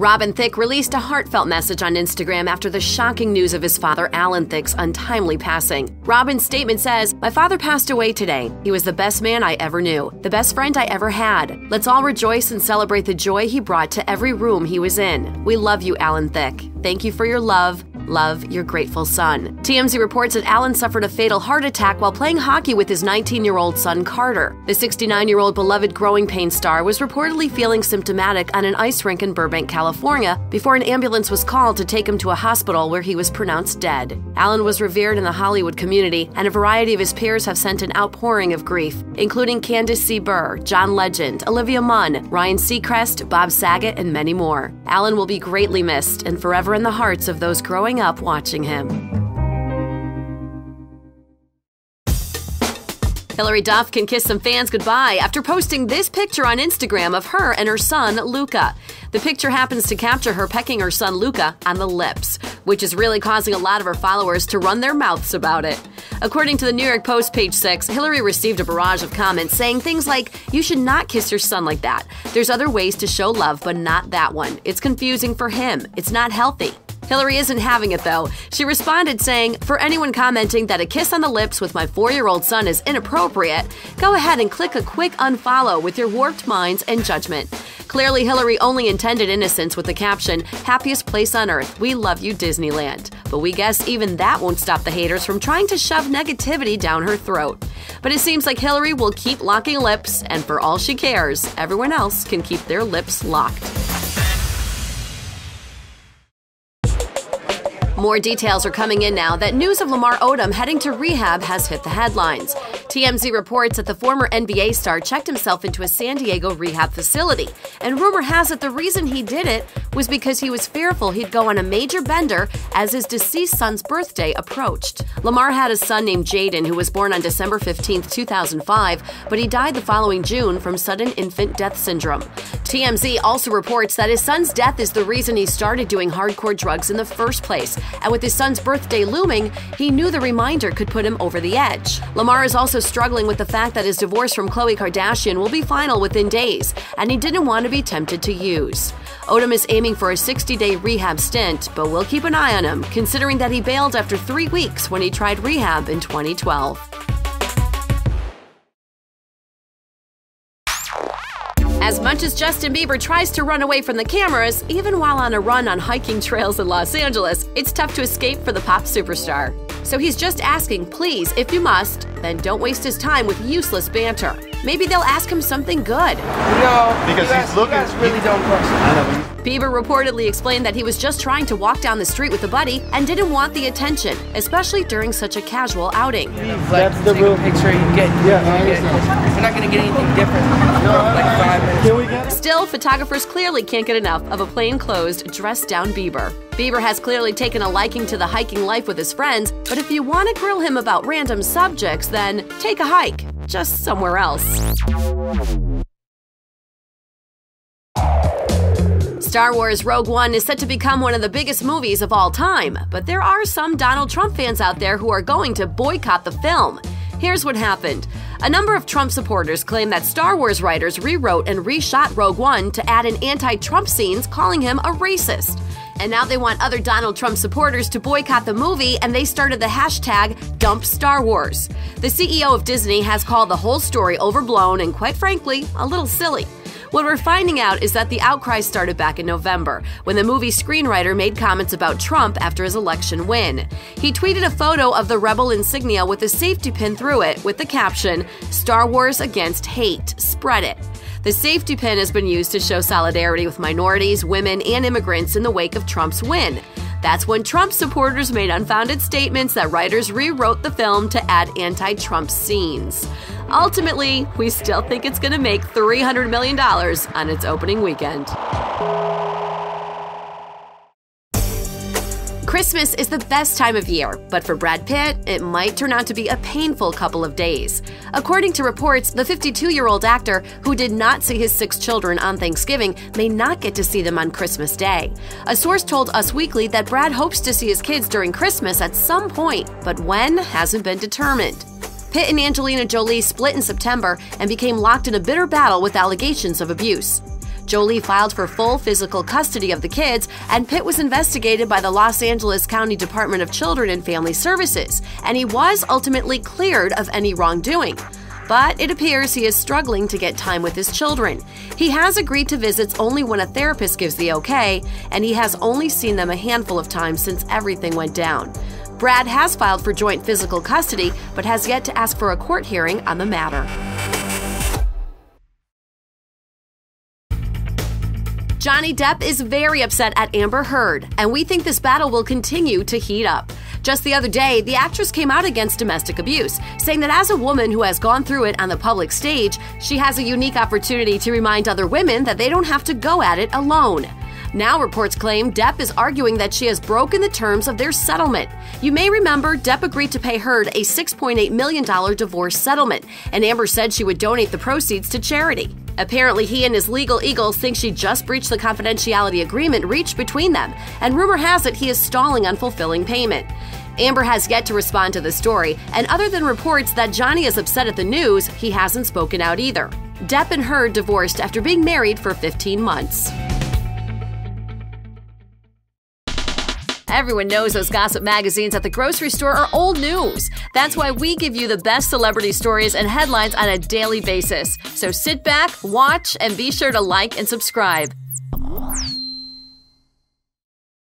Robin Thicke released a heartfelt message on Instagram after the shocking news of his father, Alan Thicke's untimely passing. Robin's statement says, "My father passed away today. He was the best man I ever knew, the best friend I ever had. Let's all rejoice and celebrate the joy he brought to every room he was in. We love you, Alan Thicke. Thank you for your love. Love, your grateful son." TMZ reports that Alan suffered a fatal heart attack while playing hockey with his 19-year-old son, Carter. The 69-year-old beloved growing pains star was reportedly feeling symptomatic on an ice rink in Burbank, California, before an ambulance was called to take him to a hospital where he was pronounced dead. Alan was revered in the Hollywood community, and a variety of his peers have sent an outpouring of grief, including Candace C. Burr, John Legend, Olivia Munn, Ryan Seacrest, Bob Saget, and many more. Alan will be greatly missed and forever in the hearts of those growing up watching him. Hilary Duff can kiss some fans goodbye after posting this picture on Instagram of her and her son, Luca. The picture happens to capture her pecking her son, Luca, on the lips, which is really causing a lot of her followers to run their mouths about it. According to the New York Post, page 6, Hilary received a barrage of comments saying things like, "You should not kiss your son like that. There's other ways to show love, but not that one. It's confusing for him. It's not healthy." Hilary isn't having it, though. She responded saying, "For anyone commenting that a kiss on the lips with my 4-year-old son is inappropriate, go ahead and click a quick unfollow with your warped minds and judgment." Clearly, Hilary only intended innocence with the caption, "Happiest place on earth. We love you, Disneyland." But we guess even that won't stop the haters from trying to shove negativity down her throat. But it seems like Hilary will keep locking lips, and for all she cares, everyone else can keep their lips locked. More details are coming in now that news of Lamar Odom heading to rehab has hit the headlines. TMZ reports that the former NBA star checked himself into a San Diego rehab facility, and rumor has it the reason he did it was because he was fearful he'd go on a major bender as his deceased son's birthday approached. Lamar had a son named Jaden who was born on December 15, 2005, but he died the following June from sudden infant death syndrome. TMZ also reports that his son's death is the reason he started doing hardcore drugs in the first place, and with his son's birthday looming, he knew the reminder could put him over the edge. Lamar is also struggling with the fact that his divorce from Khloe Kardashian will be final within days, and he didn't want to be tempted to use. Odom is aiming for a 60-day rehab stint, but we'll keep an eye on him, considering that he bailed after 3 weeks when he tried rehab in 2012. As much as Justin Bieber tries to run away from the cameras, even while on a run on hiking trails in Los Angeles, it's tough to escape for the pop superstar. So he's just asking, please, if you must, then don't waste his time with useless banter. Maybe they'll ask him something good. No, because you guys really don't cross. Bieber reportedly explained that he was just trying to walk down the street with a buddy and didn't want the attention, especially during such a casual outing. That's the real picture you get. You're not going to get anything different. Like 5 minutes. Still, photographers clearly can't get enough of a plain-clothes, dressed-down Bieber. Bieber has clearly taken a liking to the hiking life with his friends, but if you want to grill him about random subjects, then take a hike, just somewhere else. Star Wars Rogue One is set to become one of the biggest movies of all time, but there are some Donald Trump fans out there who are going to boycott the film. Here's what happened. A number of Trump supporters claim that Star Wars writers rewrote and reshot Rogue One to add in anti-Trump scenes, calling him a racist. And now they want other Donald Trump supporters to boycott the movie, and they started the hashtag #DumpStarWars. The CEO of Disney has called the whole story overblown and, quite frankly, a little silly. What we're finding out is that the outcry started back in November, when the movie screenwriter made comments about Trump after his election win. He tweeted a photo of the rebel insignia with a safety pin through it with the caption, "Star Wars against hate, spread it." The safety pin has been used to show solidarity with minorities, women, and immigrants in the wake of Trump's win. That's when Trump supporters made unfounded statements that writers rewrote the film to add anti-Trump scenes. Ultimately, we still think it's going to make $300 million on its opening weekend. Christmas is the best time of year, but for Brad Pitt, it might turn out to be a painful couple of days. According to reports, the 52-year-old actor, who did not see his 6 children on Thanksgiving, may not get to see them on Christmas Day. A source told Us Weekly that Brad hopes to see his kids during Christmas at some point, but when hasn't been determined. Pitt and Angelina Jolie split in September and became locked in a bitter battle with allegations of abuse. Jolie filed for full physical custody of the kids, and Pitt was investigated by the Los Angeles County Department of Children and Family Services, and he was ultimately cleared of any wrongdoing. But it appears he is struggling to get time with his children. He has agreed to visits only when a therapist gives the okay, and he has only seen them a handful of times since everything went down. Brad has filed for joint physical custody, but has yet to ask for a court hearing on the matter. Johnny Depp is very upset at Amber Heard, and we think this battle will continue to heat up. Just the other day, the actress came out against domestic abuse, saying that as a woman who has gone through it on the public stage, she has a unique opportunity to remind other women that they don't have to go at it alone. Now reports claim Depp is arguing that she has broken the terms of their settlement. You may remember Depp agreed to pay Heard a $6.8 million divorce settlement, and Amber said she would donate the proceeds to charity. Apparently, he and his legal eagles think she just breached the confidentiality agreement reached between them, and rumor has it he is stalling on fulfilling payment. Amber has yet to respond to the story, and other than reports that Johnny is upset at the news, he hasn't spoken out either. Depp and Heard divorced after being married for 15 months. Everyone knows those gossip magazines at the grocery store are old news. That's why we give you the best celebrity stories and headlines on a daily basis. So sit back, watch, and be sure to like and subscribe.